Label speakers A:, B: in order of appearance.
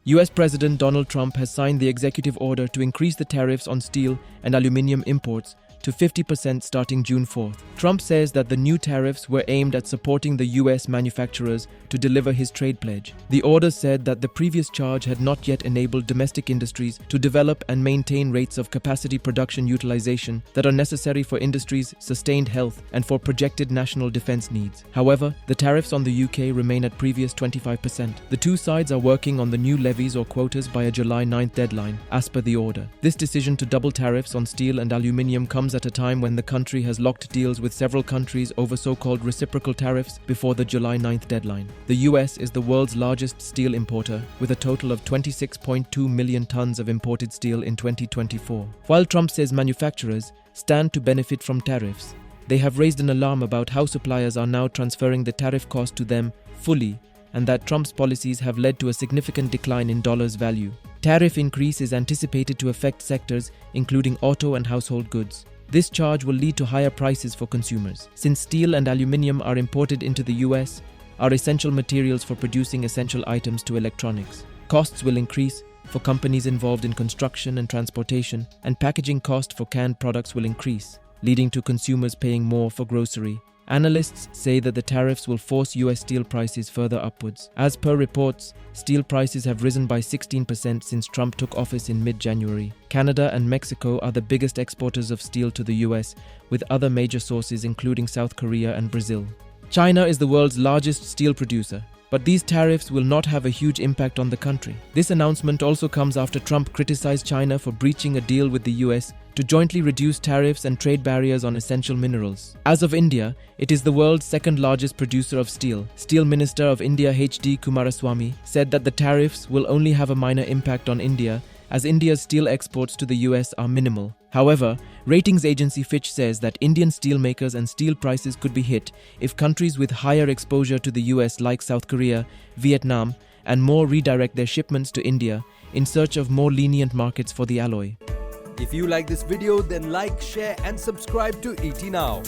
A: US President Donald Trump has signed the executive order to increase the tariffs on steel and aluminium imports to 50% starting June 4th. Trump says that the new tariffs were aimed at supporting the US manufacturers to deliver his trade pledge. The order said that the previous charge had not yet enabled domestic industries to develop and maintain rates of capacity production utilization that are necessary for industry's sustained health and for projected national defense needs. However, the tariffs on the UK remain at previous 25%. The two sides are working on the new levies or quotas by a July 9th deadline, as per the order. This decision to double tariffs on steel and aluminium comes at a time when the country has locked deals with several countries over so-called reciprocal tariffs before the July 9th deadline. The US is the world's largest steel importer, with a total of 26.2 million tons of imported steel in 2024. While Trump says manufacturers stand to benefit from tariffs, they have raised an alarm about how suppliers are now transferring the tariff cost to them fully, and that Trump's policies have led to a significant decline in dollars value. Tariff increase is anticipated to affect sectors including auto and household goods. This charge will lead to higher prices for consumers. Since steel and aluminium are imported into the US, are essential materials for producing essential items to electronics. Costs will increase for companies involved in construction and transportation, and packaging cost for canned products will increase, leading to consumers paying more for grocery. Analysts say that the tariffs will force US steel prices further upwards. As per reports, steel prices have risen by 16% since Trump took office in mid-January. Canada and Mexico are the biggest exporters of steel to the US, with other major sources including South Korea and Brazil. China is the world's largest steel producer, but these tariffs will not have a huge impact on the country. This announcement also comes after Trump criticized China for breaching a deal with the US to jointly reduce tariffs and trade barriers on essential minerals. As of India, it is the world's second largest producer of steel. Steel Minister of India H.D. Kumaraswamy said that the tariffs will only have a minor impact on India, as India's steel exports to the US are minimal. However, ratings agency Fitch says that Indian steelmakers and steel prices could be hit if countries with higher exposure to the US like South Korea, Vietnam, and more redirect their shipments to India in search of more lenient markets for the alloy.
B: If you like this video, then like, share and subscribe to ET Now.